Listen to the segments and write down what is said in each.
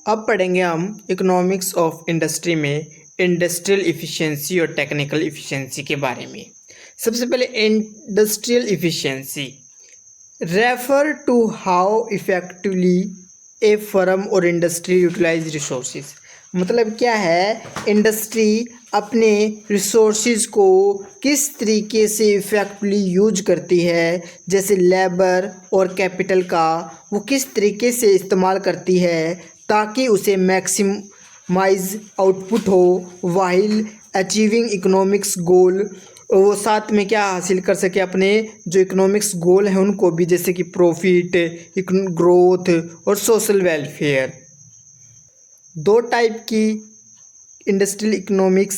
अब पढ़ेंगे हम इकोनॉमिक्स ऑफ इंडस्ट्री में इंडस्ट्रियल इफ़िशियंसी और टेक्निकल इफ़िशियंसी के बारे में। सबसे पहले industrial efficiency refer to how effectively a firm और इंडस्ट्री यूटिलाइज रिसोर्सेज। मतलब क्या है, इंडस्ट्री अपने रिसोर्सेज को किस तरीके से इफ़ेक्टिवली यूज करती है, जैसे लेबर और कैपिटल का वो किस तरीके से इस्तेमाल करती है ताकि उसे मैक्सिमाइज आउटपुट हो वाइल अचीविंग इकोनॉमिक्स गोल। वो साथ में क्या हासिल कर सके, अपने जो इकोनॉमिक्स गोल हैं उनको भी, जैसे कि प्रॉफिट, ग्रोथ और सोशल वेलफेयर। दो टाइप की इंडस्ट्रियल इकोनॉमिक्स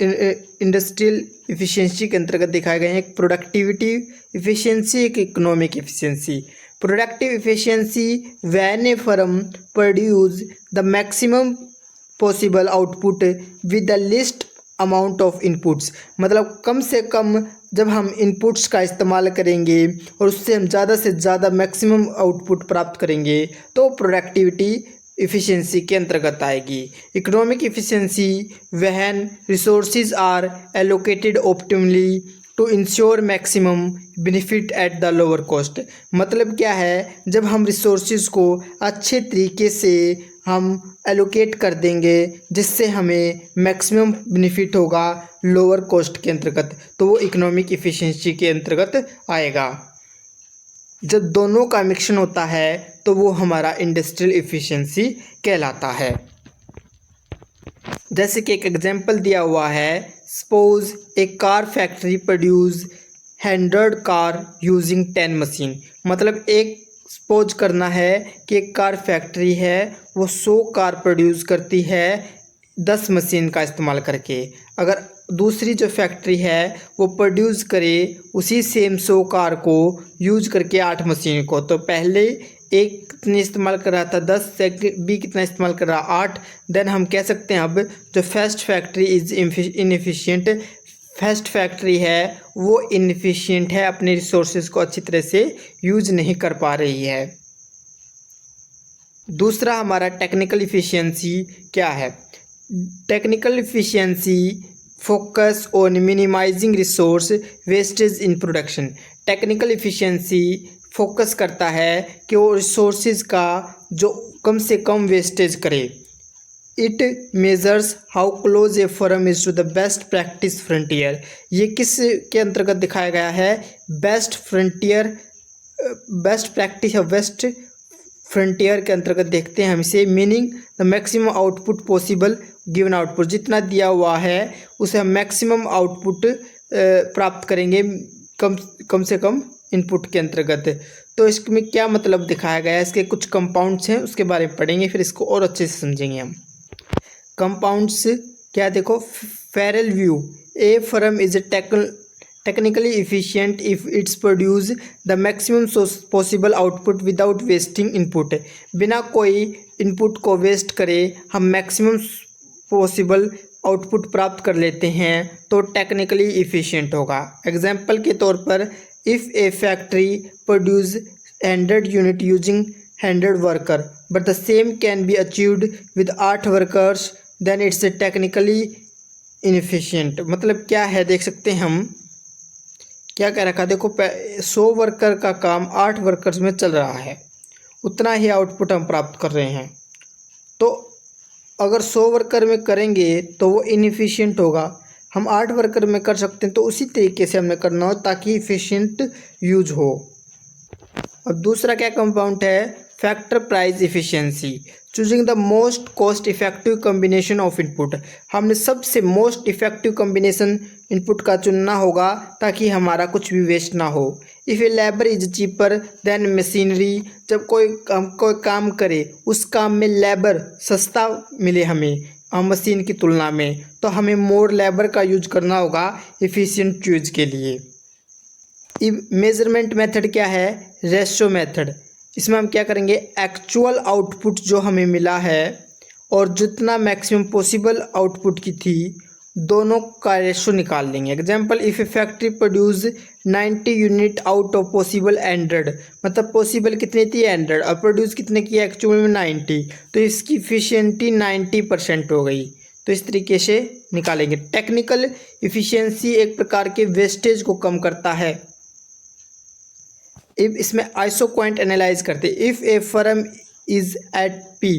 इंडस्ट्रियल इफ़िशियंसी के अंतर्गत दिखाए गए हैं। एक प्रोडक्टिविटी इफ़िशियंसी, एक economic efficiency. Productive efficiency when A firm produce the maximum possible output with the list amount of inputs. मतलब कम से कम जब हम इनपुट्स का इस्तेमाल करेंगे और उससे हम ज़्यादा से ज़्यादा मैक्सिमम आउटपुट प्राप्त करेंगे तो प्रोडक्टिविटी इफ़िशियंसी के अंतर्गत आएगी। Economic efficiency when resources are allocated optimally to ensure maximum benefit at the lower cost. मतलब क्या है, जब हम रिसोर्सेज को अच्छे तरीके से हम एलोकेट कर देंगे जिससे हमें मैक्सिमम बेनिफिट होगा लोअर कॉस्ट के अंतर्गत, तो वो इकोनॉमिक इफ़िशियंसी के अंतर्गत आएगा। जब दोनों का मिक्सन होता है तो वो हमारा इंडस्ट्रियल इफ़िशियंसी कहलाता है। जैसे कि एक एग्जांपल दिया हुआ है, suppose a car factory produce 100 car using 10 machine. मतलब एक सपोज करना है कि एक कार फैक्ट्री है वो 100 कार प्रोड्यूस करती है 10 मशीन का इस्तेमाल करके। अगर दूसरी जो फैक्ट्री है वो प्रोड्यूस करे उसी सेम 100 कार को यूज करके 8 मशीन को, तो पहले एक कितने इस्तेमाल कर रहा था 10, सेकंड बी कितना इस्तेमाल कर रहा 8। देन हम कह सकते हैं अब जो first factory is inefficient, first factory है वो इनएफिशिएंट है, अपने रिसोर्सेज को अच्छी तरह से यूज नहीं कर पा रही है। दूसरा हमारा टेक्निकल इफ़िशियंसी क्या है। Technical efficiency focus on minimising resource wastage in production. Technical efficiency focus करता है कि वो रिसोर्सेज का जो कम से कम वेस्टेज करे। It measures how close a firm is to the best practice frontier. ये किस के अंतर्गत दिखाया गया है, बेस्ट फ्रंटियर, बेस्ट प्रैक्टिस या बेस्ट फ्रंटियर के अंतर्गत देखते हैं हम इसे। Meaning the maximum output possible given output, जितना दिया हुआ है उसे हम मैक्सिमम आउटपुट प्राप्त करेंगे कम से कम इनपुट के अंतर्गत। तो इसमें क्या मतलब दिखाया गया है, इसके कुछ कंपाउंड्स हैं उसके बारे में पढ़ेंगे, फिर इसको और अच्छे से समझेंगे हम। कंपाउंड्स क्या, देखो, Feral view, A firm is technically efficient if it's produce the maximum possible output without wasting input. बिना कोई इनपुट को वेस्ट करे हम मैक्सिमम पॉसिबल आउटपुट प्राप्त कर लेते हैं तो टेक्निकली इफिशिएंट होगा। एग्जाम्पल के तौर पर, if a factory produce 100 unit using 100 worker but the same can be achieved with 8 workers then it's technically inefficient. मतलब क्या है, देख सकते हैं हम क्या कह रखा, देखो 100 वर्कर का काम 8 वर्कर्स में चल रहा है, उतना ही आउटपुट हम प्राप्त कर रहे हैं। तो अगर 100 वर्कर में करेंगे तो वो इनएफिशिएंट होगा, हम 8 वर्कर में कर सकते हैं, तो उसी तरीके से हमें करना हो ताकि इफ़िशिएंट यूज हो। और दूसरा क्या कंपाउंड है, factor price efficiency, choosing the most cost effective combination of input. हमने सबसे मोस्ट इफेक्टिव कम्बिनेशन इनपुट का चुनना होगा ताकि हमारा कुछ भी वेस्ट ना हो। If a labour is cheaper than machinery, जब कोई काम करे उस काम में लेबर सस्ता मिले हमें मशीन की तुलना में, तो हमें मोर लेबर का यूज करना होगा इफ़िशिएंट यूज के लिए। मेजरमेंट मेथड क्या है, रेशो मेथड। इसमें हम क्या करेंगे, एक्चुअल आउटपुट जो हमें मिला है और जितना मैक्सिमम पॉसिबल आउटपुट की थी दोनों का रेशो निकाल लेंगे। Example, if a factory produce 90 unit out of possible 100, मतलब पॉसिबल कितनी थी 100 और प्रोड्यूस कितने किया एक्चुअल में 90, तो इसकी इफिशियंटी 90% हो गई। तो इस तरीके से निकालेंगे। टेक्निकल इफिशियंसी एक प्रकार के वेस्टेज को कम करता है। इफ इसमें आइसोक्वांट एनालाइज करते, if a firm is at P,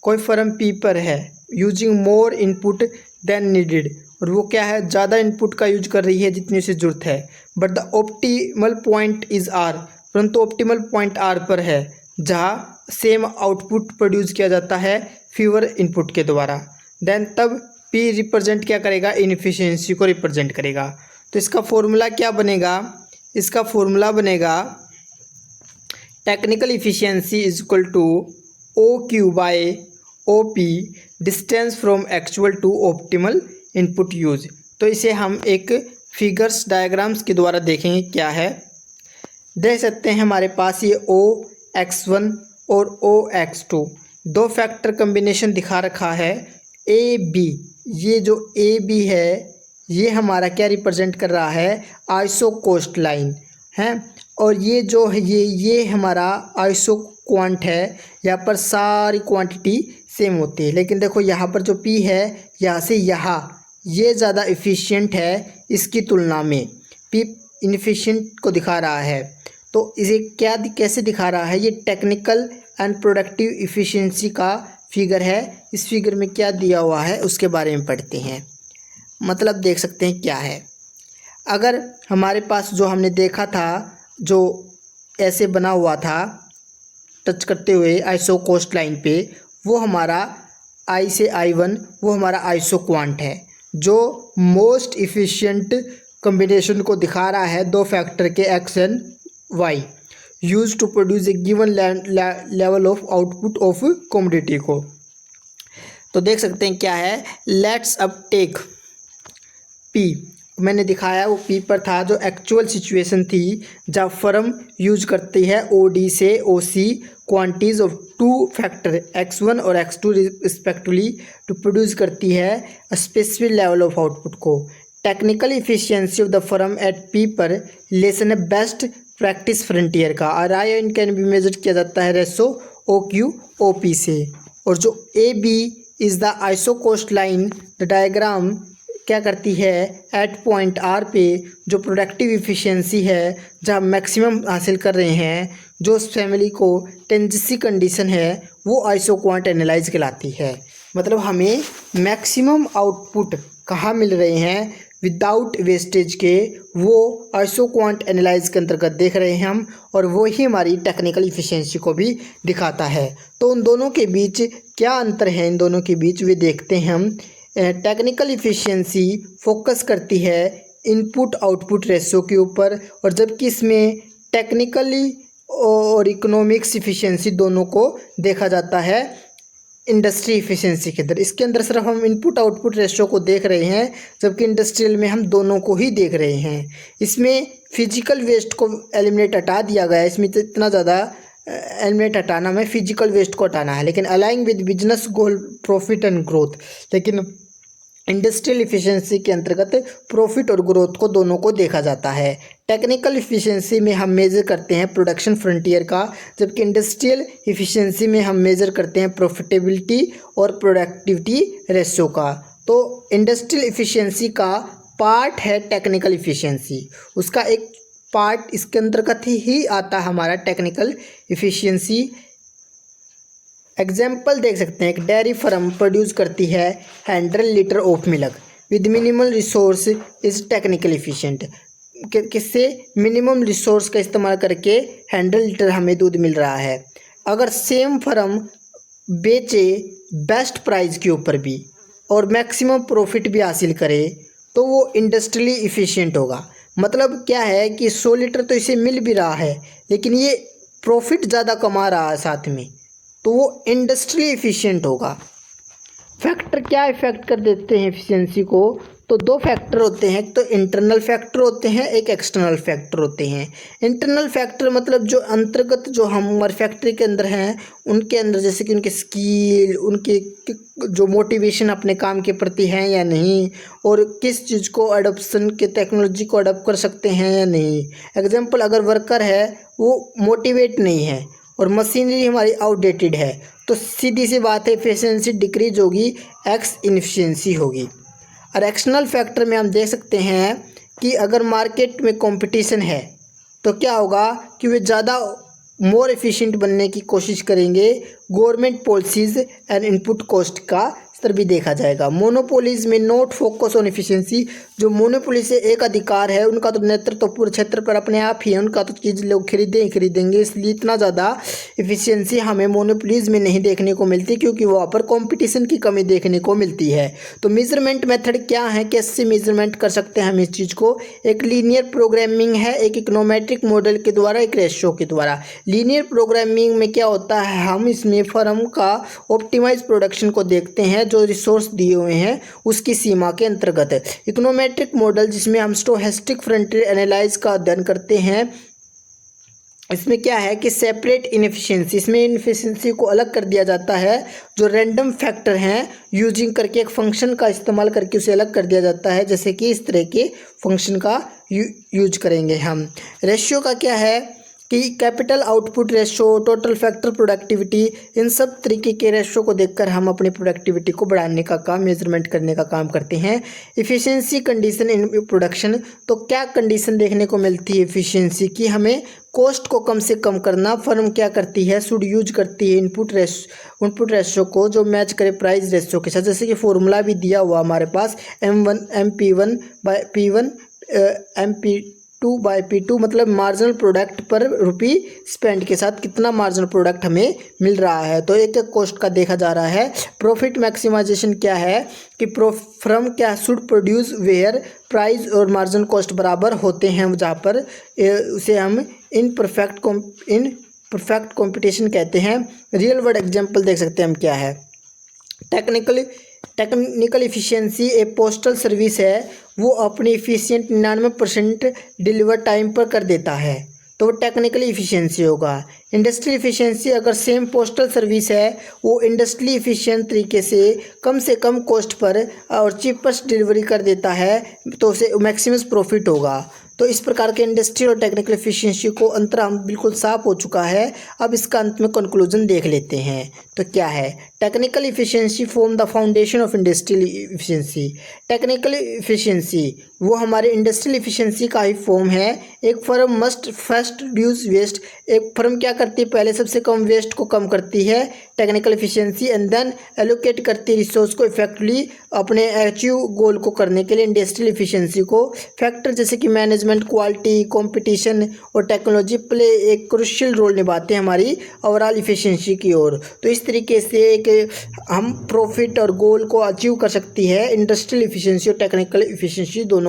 कोई फर्म पी पर है, using more input than needed, और वो क्या है ज़्यादा इनपुट का यूज कर रही है जितनी उसे ज़रूरत है, but the optimal point is R, परंतु ऑप्टिमल पॉइंट आर पर है जहाँ सेम आउटपुट प्रोड्यूस किया जाता है फीवर इनपुट के द्वारा, देन तब पी रिप्रेजेंट क्या करेगा, इनएफिशिएंसी को रिप्रेजेंट करेगा। तो इसका फॉर्मूला क्या बनेगा, इसका फॉर्मूला बनेगा technical efficiency is equal to O Q by O P, distance from actual to optimal input use. तो इसे हम एक फिगर्स डायग्राम्स के द्वारा देखेंगे क्या है। देख सकते हैं हमारे पास ये OX1 और OX2 दो फैक्टर कम्बिनेशन दिखा रखा है। AB, ये जो AB है ये हमारा क्या रिप्रेजेंट कर रहा है, आइसो कोस्ट लाइन है, और ये जो है ये हमारा आइसो क्वांट है। यहाँ पर सारी क्वांटिटी सेम होती है, लेकिन देखो यहाँ पर जो P है यहाँ से यहाँ ये ज़्यादा इफ़िशियंट है इसकी तुलना में, P इनफिशिएंट को दिखा रहा है। तो इसे क्या कैसे दिखा रहा है, ये टेक्निकल एंड प्रोडक्टिव इफ़िशियंसी का फिगर है। इस फिगर में क्या दिया हुआ है उसके बारे में पढ़ते हैं। मतलब देख सकते हैं क्या है, अगर हमारे पास जो हमने देखा था जो ऐसे बना हुआ था टच करते हुए आइसो कोस्ट लाइन पे, वो हमारा I से I1 वो हमारा आइसो क्वांट है जो मोस्ट इफ़िशियंट कम्बिनेशन को दिखा रहा है दो फैक्टर के X and Y use to produce a given level of output of commodity को। तो देख सकते हैं क्या है, लेट्स अब टेक P, मैंने दिखाया वो P पर था जो एक्चुअल सिचुएशन थी जब फर्म यूज करती है OD से OC quantities of two factor X1 और X2 रिस्पेक्टिवली टू प्रोड्यूस करती है स्पेसिफिक लेवल ऑफ आउटपुट को। Technical efficiency of the firm at P पर रिलेशन है बेस्ट प्रैक्टिस फ्रंटियर का, और आई कैन बी मेजर किया जाता है रेसो OQ/OP से। और जो AB is the isocost line, the diagram क्या करती है एट पॉइंट R पे जो प्रोडक्टिव इफ़िशियंसी है जहाँ मैक्सिमम हासिल कर रहे हैं, जो उस फैमिली को टेंजेंसी कंडीशन है वो आइसो क्वांट एनालाइज कहलाती है। मतलब हमें मैक्सिमम आउटपुट कहाँ मिल रहे हैं विदाउट वेस्टेज के, वो आइसो क्वांट एनालाइज के अंतर्गत देख रहे हैं हम, और वो ही हमारी टेक्निकल इफ़िशियंसी को भी दिखाता है। तो उन दोनों के बीच क्या अंतर है, इन दोनों के बीच वे देखते हैं हम। टेक्निकल इफ़िशियंसी फोकस करती है इनपुट आउटपुट रेशो के ऊपर, और जबकि इसमें टेक्निकली और इकोनॉमिक्स इफ़िशियंसी दोनों को देखा जाता है इंडस्ट्री इफ़िशियंसी के अंदर। इसके अंदर सिर्फ हम इनपुट आउटपुट रेशो को देख रहे हैं, जबकि इंडस्ट्रियल में हम दोनों को ही देख रहे हैं। इसमें फिजिकल वेस्ट को एलिमिनेट हटा दिया गया है, इसमें तो इतना ज़्यादा एलिमिनेट हटाना में फिजिकल वेस्ट को हटाना है, लेकिन aligning with business goal profit and growth. लेकिन इंडस्ट्रियल इफ़िशियंसी के अंतर्गत प्रॉफिट और ग्रोथ को दोनों को देखा जाता है। टेक्निकल इफ़िशियंसी में हम मेज़र करते हैं प्रोडक्शन फ्रंटियर का, जबकि इंडस्ट्रियल इफ़िशियंसी में हम मेज़र करते हैं प्रॉफिटेबिलिटी और प्रोडक्टिविटी रेशियो का। तो इंडस्ट्रियल इफ़िशियंसी का पार्ट है टेक्निकल इफ़िशियंसी, उसका एक पार्ट इसके अंतर्गत ही आता है हमारा टेक्निकल इफ़िशियंसी। एग्जाम्पल देख सकते हैं, एक डेयरी फार्म प्रोड्यूस करती है 100 litre of milk with minimal resource is technical efficient. किससे मिनिमम रिसोर्स का इस्तेमाल करके 100 लीटर हमें दूध मिल रहा है। अगर सेम फार्म बेचे बेस्ट प्राइस के ऊपर भी और मैक्सिमम प्रॉफिट भी हासिल करे तो वो इंडस्ट्रियली इफ़िशिएंट होगा। मतलब क्या है कि 100 लीटर तो इसे मिल भी रहा है, लेकिन ये प्रॉफिट ज़्यादा कमा रहा है साथ में, तो वो इंडस्ट्रियली इफ़िशिएंट होगा। फैक्टर क्या इफ़ेक्ट कर देते हैं एफिशिएंसी को, तो दो फैक्टर होते हैं, एक तो इंटरनल फैक्टर होते हैं, एक एक्सटर्नल फैक्टर होते हैं। इंटरनल फैक्टर मतलब जो अंतर्गत जो हमारे फैक्ट्री के अंदर हैं उनके अंदर, जैसे कि उनके स्किल, उनके जो मोटिवेशन अपने काम के प्रति हैं या नहीं, और किस चीज़ को अडोप्शन के टेक्नोलॉजी को अडोप्ट कर सकते हैं या नहीं। एग्जाम्पल, अगर वर्कर है वो मोटिवेट नहीं है और मशीनरी हमारी आउटडेटेड है तो सीधी सी बात है एफिशिएंसी डिक्रीज होगी, एक्स इनफिशिएंसी होगी। और एक्सटर्नल फैक्टर में हम देख सकते हैं कि अगर मार्केट में कंपटीशन है तो क्या होगा कि वे ज़्यादा मोर एफिशिएंट बनने की कोशिश करेंगे। Government policies and input cost का स्तर भी देखा जाएगा। मोनोपोलीज में नोट फोकस ऑन एफिशिएंसी, जो मोनोपोली से एक अधिकार है उनका तो नेतृत्व पूरे क्षेत्र पर अपने आप ही है, उनका तो चीज़ लोग खरीदेंगे, इसलिए इतना ज़्यादा एफिशिएंसी हमें मोनोपोलीज में नहीं देखने को मिलती, क्योंकि वहाँ पर कंपटीशन की कमी देखने को मिलती है। तो मेजरमेंट मेथड क्या है, कैसे मेजरमेंट कर सकते हैं हम इस चीज़ को। एक लीनियर प्रोग्रामिंग है, एक इकोनोमेट्रिक मॉडल के द्वारा, एक रेशियो के द्वारा। लीनियर प्रोग्रामिंग में क्या होता है, हम इसमें फर्म का ऑप्टिमाइज प्रोडक्शन को देखते हैं जो रिसोर्स दिए हुए हैं उसकी सीमा के अंतर्गत है। इकोनोमेट्रिक मॉडल जिसमें हम स्टोहेस्टिक फ्रंटियर एनालाइज का अध्ययन करते हैं, इसमें क्या है कि सेपरेट इनएफिशिएंसी, इसमें इनएफिशिएंसी को अलग कर दिया जाता है, जो रैंडम फैक्टर हैं यूजिंग करके एक फंक्शन का इस्तेमाल करके उसे अलग कर दिया जाता है, जैसे कि इस तरह के फंक्शन का यूज करेंगे हम। रेशियो का क्या है कि capital output ratio, total factor productivity, इन सब तरीके के रेशो को देखकर हम अपनी प्रोडक्टिविटी को बढ़ाने का काम, मेजरमेंट करने का काम करते हैं। इफ़िशिएंसी कंडीशन इन प्रोडक्शन, तो क्या कंडीशन देखने को मिलती है इफ़िशिएंसी की, हमें कॉस्ट को कम से कम करना। फर्म क्या करती है, शुड यूज करती है इनपुट रेशो को जो मैच करे प्राइस रेशो के साथ, जैसे कि फॉर्मूला भी दिया हुआ हमारे पास MP1/P1 MP2/P2, मतलब मार्जिनल प्रोडक्ट पर रुपी स्पेंड के साथ कितना मार्जिनल प्रोडक्ट हमें मिल रहा है। तो एक एक कॉस्ट का देखा जा रहा है। प्रॉफिट मैक्सिमाइजेशन क्या है कि फर्म क्या शुड प्रोड्यूस वेयर प्राइस और मार्जिनल कॉस्ट बराबर होते हैं, जहाँ पर उसे हम इन परफेक्ट कॉम्पिटिशन कहते हैं। रियल वर्ल्ड एग्जाम्पल देख सकते हैं हम क्या है। टेक्निकल इफ़िशियंसी एक पोस्टल सर्विस है, वो अपनी इफ़िशियंट 99% डिलीवर टाइम पर कर देता है, तो वो टेक्निकली इफ़िशियंसी होगा। इंडस्ट्रियल इफ़िशियंसी, अगर सेम पोस्टल सर्विस है वो इंडस्ट्रियली इफ़िशियंट तरीके से कम कॉस्ट पर और चीपेस्ट डिलीवरी कर देता है तो उसे मैक्सिमम प्रॉफिट होगा। तो इस प्रकार के इंडस्ट्रियल और टेक्निकल एफिशिएंसी को अंतर हम बिल्कुल साफ हो चुका है। अब इसका अंत में कंक्लूजन देख लेते हैं। तो क्या है, technical efficiency form the foundation of industrial efficiency. Technical efficiency वो हमारे इंडस्ट्रियल एफिशिएंसी का ही फॉर्म है। एक firm must first reduce waste, एक फर्म क्या करती है, पहले सबसे कम वेस्ट को कम करती है, technical efficiency, and then allocate करती है रिसोर्स को इफेक्टिवली अपने अचीव गोल को करने के लिए। इंडस्ट्रियल एफिशिएंसी को फैक्टर जैसे कि मैनेजमेंट, क्वालिटी, कंपटीशन और टेक्नोलॉजी प्ले एक क्रूशियल रोल निभाते हैं हमारी ओवरऑल एफिशिएंसी की ओर। तो इस तरीके से एक हम प्रॉफिट और गोल को अचीव कर सकती है इंडस्ट्रियल एफिशिएंसी और टेक्निकल एफिशिएंसी दोनों